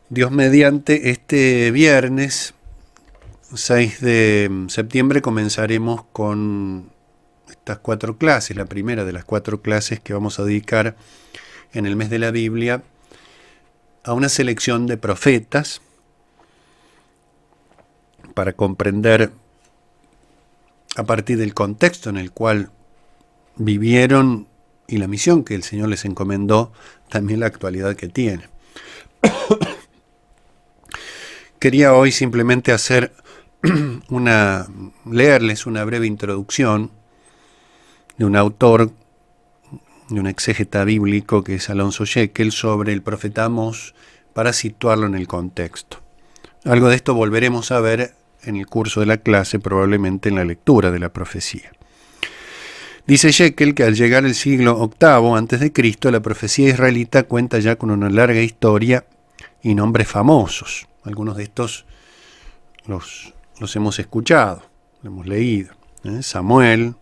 Dios mediante, este viernes 6 de septiembre comenzaremos con estas 4 clases, la primera de las 4 clases que vamos a dedicar en el mes de la Biblia a una selección de profetas para comprender a partir del contexto en el cual vivieron y la misión que el Señor les encomendó, también la actualidad que tiene. Quería hoy simplemente leerles una breve introducción de un autor, de un exégeta bíblico que es Alonso Jekyll, sobre el profeta Amós para situarlo en el contexto. Algo de esto volveremos a ver en el curso de la clase, probablemente en la lectura de la profecía. Dice Jekyll que al llegar el siglo VIII a.C., la profecía israelita cuenta ya con una larga historia y nombres famosos. Algunos de estos los hemos escuchado, los hemos leído. Samuel,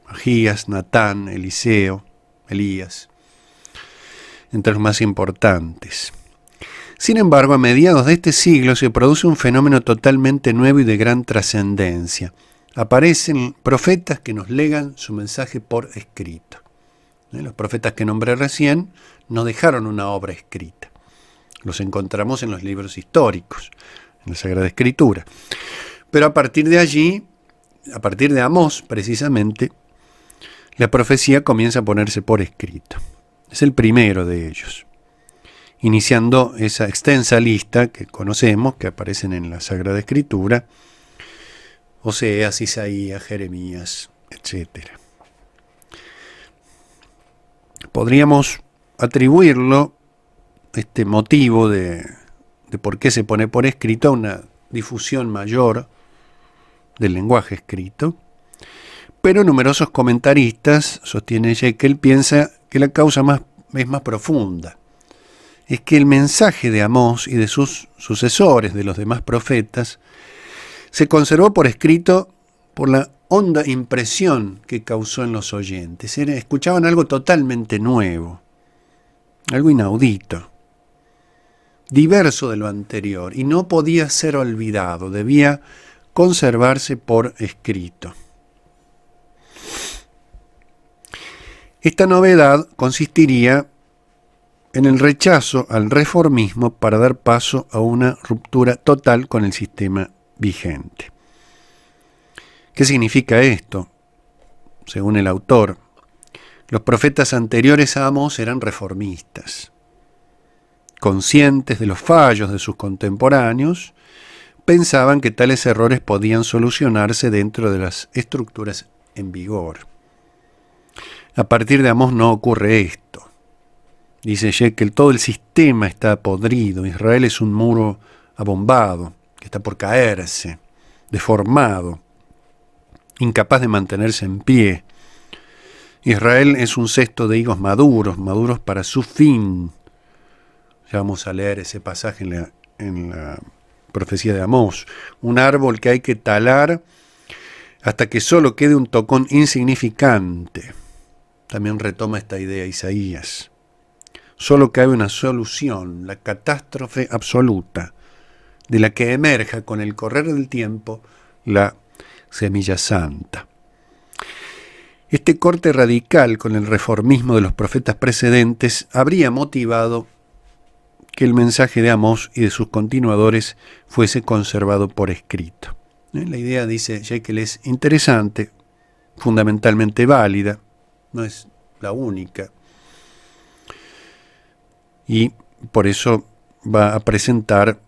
Agías, Natán, Eliseo, Elías, entre los más importantes. Sin embargo, a mediados de este siglo se produce un fenómeno totalmente nuevo y de gran trascendencia. Aparecen profetas que nos legan su mensaje por escrito. Los profetas que nombré recién no dejaron una obra escrita. Los encontramos en los libros históricos, en la Sagrada Escritura. Pero a partir de allí, a partir de Amós precisamente, la profecía comienza a ponerse por escrito. Es el primero de ellos, iniciando esa extensa lista que conocemos, que aparecen en la Sagrada Escritura: Oseas, Isaías, Jeremías, etc. Podríamos atribuirlo, este motivo de por qué se pone por escrito, a una difusión mayor del lenguaje escrito, pero numerosos comentaristas, sostiene Jekyll, piensa que la causa es más profunda. Es que el mensaje de Amós y de sus sucesores, de los demás profetas, se conservó por escrito por la honda impresión que causó en los oyentes. Escuchaban algo totalmente nuevo, algo inaudito, diverso de lo anterior, y no podía ser olvidado, debía conservarse por escrito. Esta novedad consistiría en el rechazo al reformismo para dar paso a una ruptura total con el sistema vigente. ¿Qué significa esto? Según el autor, los profetas anteriores a Amós eran reformistas. Conscientes de los fallos de sus contemporáneos, pensaban que tales errores podían solucionarse dentro de las estructuras en vigor. A partir de Amós no ocurre esto. Dice Jekyll, todo el sistema está podrido, Israel es un muro abombado, que está por caerse, deformado, incapaz de mantenerse en pie. Israel es un cesto de higos maduros para su fin. Ya vamos a leer ese pasaje en la profecía de Amós. Un árbol que hay que talar hasta que solo quede un tocón insignificante. También retoma esta idea Isaías. Solo cabe una solución, la catástrofe absoluta, de la que emerja con el correr del tiempo la semilla santa. Este corte radical con el reformismo de los profetas precedentes habría motivado que el mensaje de Amós y de sus continuadores fuese conservado por escrito. La idea, dice Jekyll, es interesante, fundamentalmente válida, no es la única, y por eso va a presentar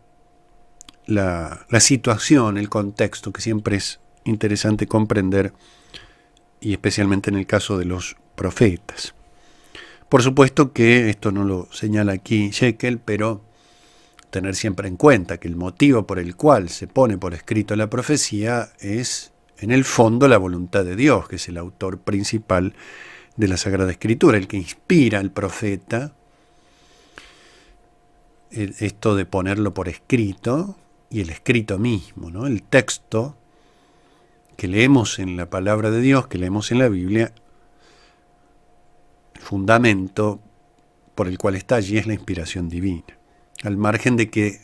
la situación, el contexto, que siempre es interesante comprender, y especialmente en el caso de los profetas. Por supuesto que esto no lo señala aquí Jekyll, pero tener siempre en cuenta que el motivo por el cual se pone por escrito la profecía es, en el fondo, la voluntad de Dios, que es el autor principal de la Sagrada Escritura, el que inspira al profeta, esto de ponerlo por escrito, y el escrito mismo, ¿no? El texto que leemos en la palabra de Dios, que leemos en la Biblia, el fundamento por el cual está allí es la inspiración divina. al margen de que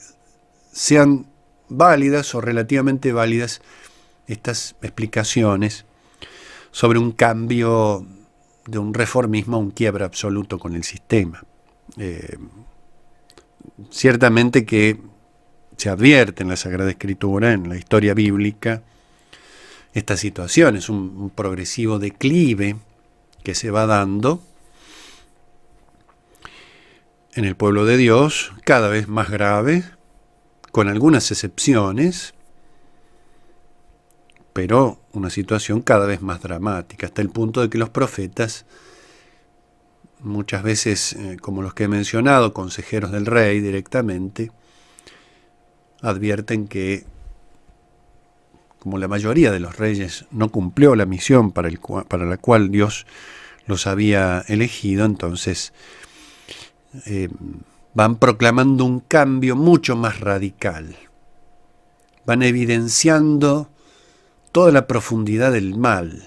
sean válidas o relativamente válidas estas explicaciones sobre un cambio de un reformismo a un quiebre absoluto con el sistema. Ciertamente que se advierte en la Sagrada Escritura, en la historia bíblica, esta situación es un progresivo declive que se va dando en el pueblo de Dios, cada vez más grave, con algunas excepciones, pero una situación cada vez más dramática, hasta el punto de que los profetas, muchas veces, como los que he mencionado, consejeros del rey directamente, advierten que, como la mayoría de los reyes no cumplió la misión para la cual Dios los había elegido, entonces van proclamando un cambio mucho más radical. Van evidenciando toda la profundidad del mal,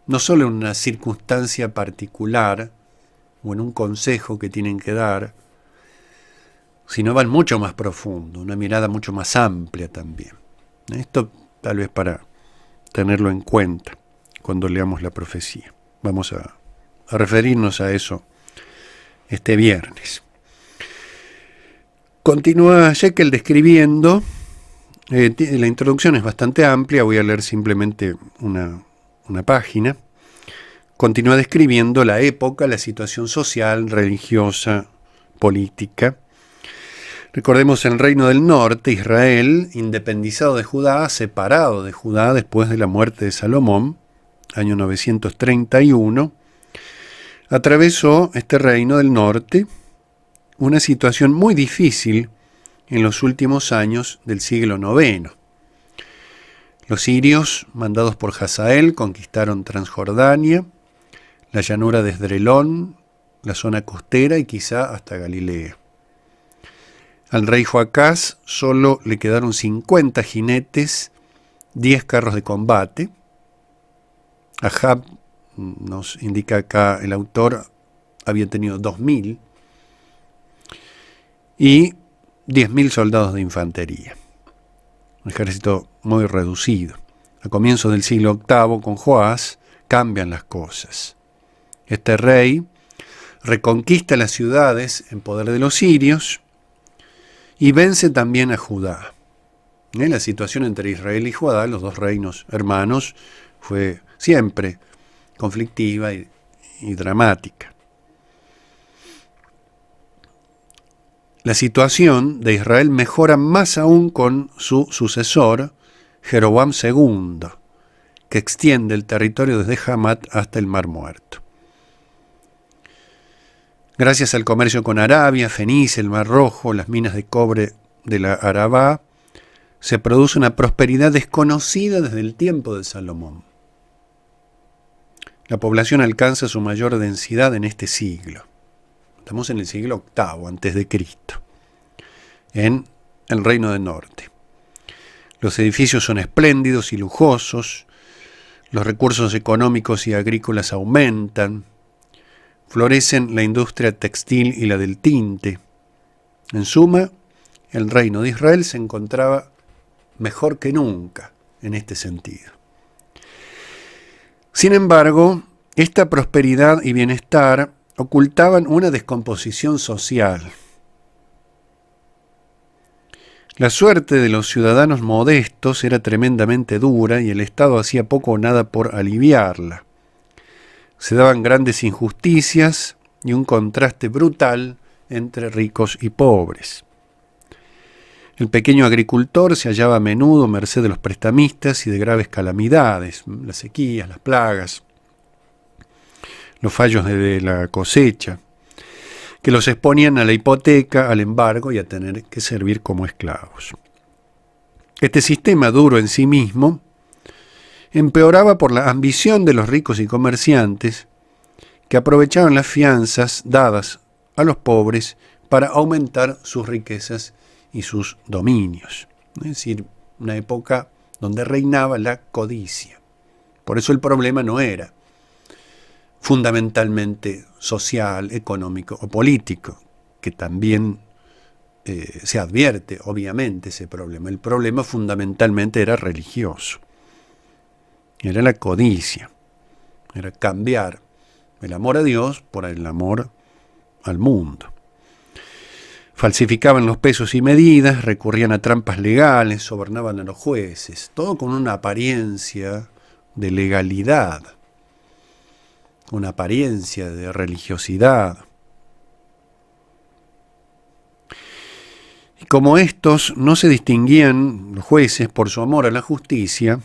no solo en una circunstancia particular o en un consejo que tienen que dar, sino van mucho más profundo, una mirada mucho más amplia también. Esto tal vez para tenerlo en cuenta cuando leamos la profecía. Vamos a referirnos a eso este viernes. Continúa Jekyll describiendo, la introducción es bastante amplia, voy a leer simplemente una página. Continúa describiendo la época, la situación social, religiosa, política. Recordemos el reino del norte, Israel, independizado de Judá, separado de Judá después de la muerte de Salomón, año 931, atravesó este reino del norte una situación muy difícil en los últimos años del siglo IX. Los sirios, mandados por Hazael, conquistaron Transjordania, la llanura de Esdrelón, la zona costera y quizá hasta Galilea. Al rey Joacás solo le quedaron 50 jinetes, 10 carros de combate. Ahab, nos indica acá el autor, había tenido 2.000 y 10.000 soldados de infantería. Un ejército muy reducido. A comienzos del siglo VIII, con Joás, cambian las cosas. Este rey reconquista las ciudades en poder de los sirios y vence también a Judá. La situación entre Israel y Judá, los dos reinos hermanos, fue siempre conflictiva y dramática. La situación de Israel mejora más aún con su sucesor, Jeroboam II, que extiende el territorio desde Hamat hasta el Mar Muerto. Gracias al comercio con Arabia, Fenicia, el Mar Rojo, las minas de cobre de la Arabá, se produce una prosperidad desconocida desde el tiempo de Salomón. La población alcanza su mayor densidad en este siglo. Estamos en el siglo VIII antes de Cristo, en el Reino del Norte. Los edificios son espléndidos y lujosos, los recursos económicos y agrícolas aumentan, florecen la industria textil y la del tinte. En suma, el reino de Israel se encontraba mejor que nunca en este sentido. Sin embargo, esta prosperidad y bienestar ocultaban una descomposición social. La suerte de los ciudadanos modestos era tremendamente dura y el Estado hacía poco o nada por aliviarla. Se daban grandes injusticias y un contraste brutal entre ricos y pobres. El pequeño agricultor se hallaba a menudo merced de los prestamistas y de graves calamidades, las sequías, las plagas, los fallos de la cosecha, que los exponían a la hipoteca, al embargo y a tener que servir como esclavos. Este sistema duro en sí mismo empeoraba por la ambición de los ricos y comerciantes que aprovechaban las fianzas dadas a los pobres para aumentar sus riquezas y sus dominios. Es decir, una época donde reinaba la codicia. Por eso el problema no era fundamentalmente social, económico o político, que también se advierte, obviamente, ese problema. El problema fundamentalmente era religioso. Era la codicia. Era cambiar el amor a Dios por el amor al mundo. Falsificaban los pesos y medidas, recurrían a trampas legales, sobornaban a los jueces, todo con una apariencia de legalidad, una apariencia de religiosidad. Y como estos no se distinguían, los jueces, por su amor a la justicia,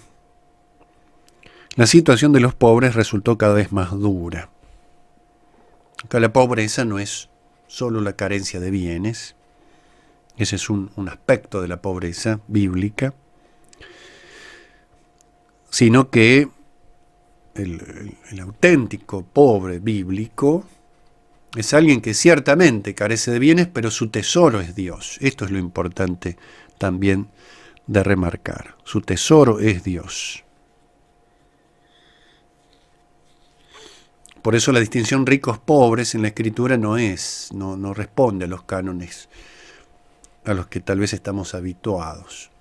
la situación de los pobres resultó cada vez más dura. Acá la pobreza no es solo la carencia de bienes, ese es un aspecto de la pobreza bíblica, sino que el auténtico pobre bíblico es alguien que ciertamente carece de bienes, pero su tesoro es Dios. Esto es lo importante también de remarcar. Su tesoro es Dios. Por eso la distinción ricos-pobres en la Escritura no responde a los cánones a los que tal vez estamos habituados.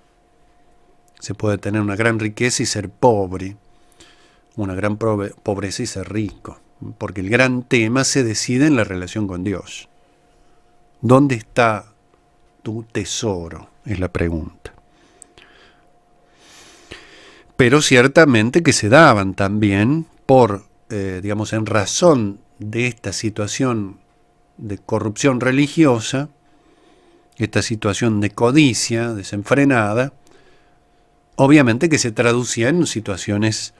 Se puede tener una gran riqueza y ser pobre, una gran pobreza y ser rico, porque el gran tema se decide en la relación con Dios. ¿Dónde está tu tesoro? Es la pregunta. Pero ciertamente que se daban también en razón de esta situación de corrupción religiosa, esta situación de codicia desenfrenada, obviamente que se traducía en situaciones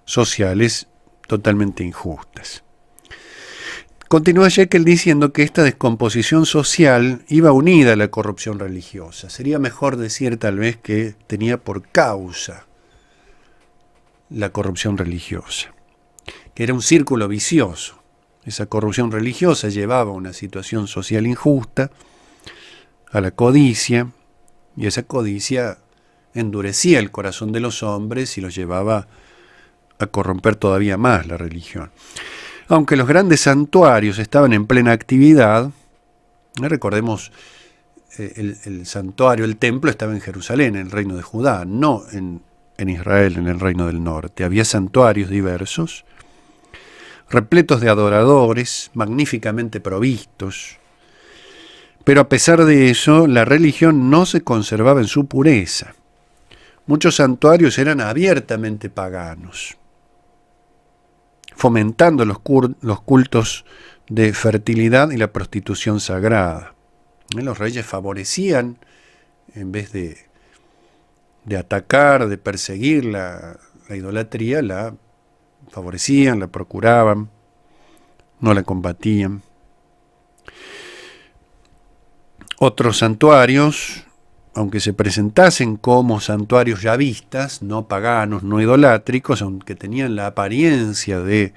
sociales totalmente injustas. Continúa Jekyll diciendo que esta descomposición social iba unida a la corrupción religiosa. Sería mejor decir tal vez que tenía por causa la corrupción religiosa, que era un círculo vicioso. Esa corrupción religiosa llevaba a una situación social injusta, a la codicia, y esa codicia endurecía el corazón de los hombres y los llevaba a corromper todavía más la religión. Aunque los grandes santuarios estaban en plena actividad, recordemos, el santuario, el templo estaba en Jerusalén, en el reino de Judá, no en Israel, en el reino del norte. Había santuarios diversos, repletos de adoradores, magníficamente provistos. Pero a pesar de eso, la religión no se conservaba en su pureza. Muchos santuarios eran abiertamente paganos, fomentando los cultos de fertilidad y la prostitución sagrada. Los reyes favorecían, en vez de atacar, de perseguir la idolatría, la favorecían, la procuraban, no la combatían. Otros santuarios, aunque se presentasen como santuarios yavistas, no paganos, no idolátricos, aunque tenían la apariencia de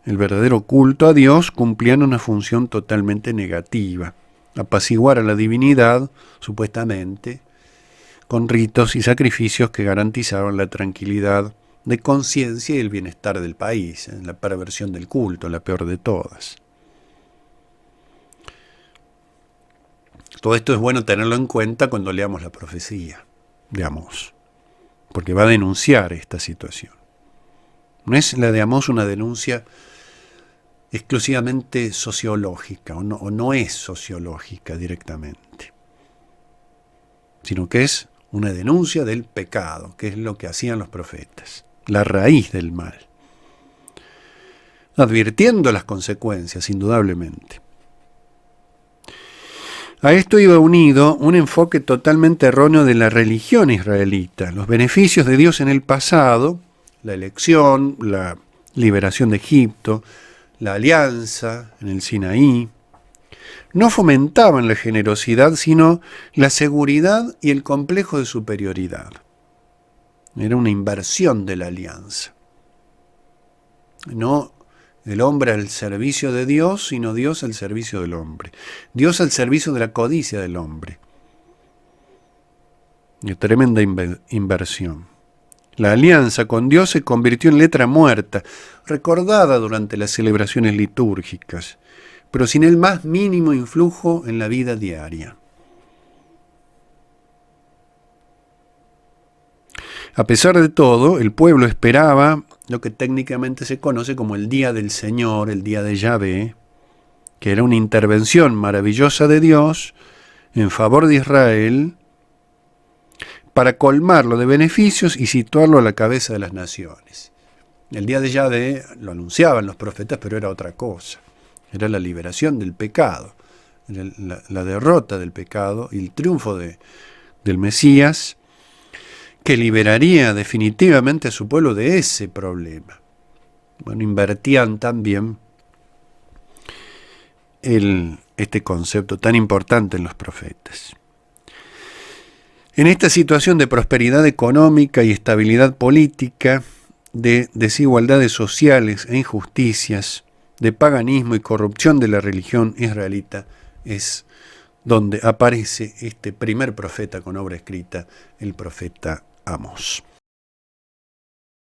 el verdadero culto a Dios, cumplían una función totalmente negativa: apaciguar a la divinidad, supuestamente, con ritos y sacrificios que garantizaban la tranquilidad de conciencia y el bienestar del país, en la perversión del culto, la peor de todas. Todo esto es bueno tenerlo en cuenta cuando leamos la profecía de Amós, porque va a denunciar esta situación. No es la de Amós una denuncia exclusivamente sociológica, o no es sociológica directamente, sino que es una denuncia del pecado, que es lo que hacían los profetas, la raíz del mal, advirtiendo las consecuencias, indudablemente. A esto iba unido un enfoque totalmente erróneo de la religión israelita. Los beneficios de Dios en el pasado, la elección, la liberación de Egipto, la alianza en el Sinaí, no fomentaban la generosidad, sino la seguridad y el complejo de superioridad. Era una inversión de la alianza. No el hombre al servicio de Dios, sino Dios al servicio del hombre. Dios al servicio de la codicia del hombre. Una tremenda inversión. La alianza con Dios se convirtió en letra muerta, recordada durante las celebraciones litúrgicas, pero sin el más mínimo influjo en la vida diaria. A pesar de todo, el pueblo esperaba lo que técnicamente se conoce como el día del Señor, el día de Yahvé, que era una intervención maravillosa de Dios en favor de Israel para colmarlo de beneficios y situarlo a la cabeza de las naciones. El día de Yahvé lo anunciaban los profetas, pero era otra cosa. Era la liberación del pecado, la derrota del pecado y el triunfo del Mesías, que liberaría definitivamente a su pueblo de ese problema. Bueno, invertían también este concepto tan importante en los profetas. En esta situación de prosperidad económica y estabilidad política, de desigualdades sociales e injusticias, de paganismo y corrupción de la religión israelita, es donde aparece este primer profeta con obra escrita, el profeta Amós.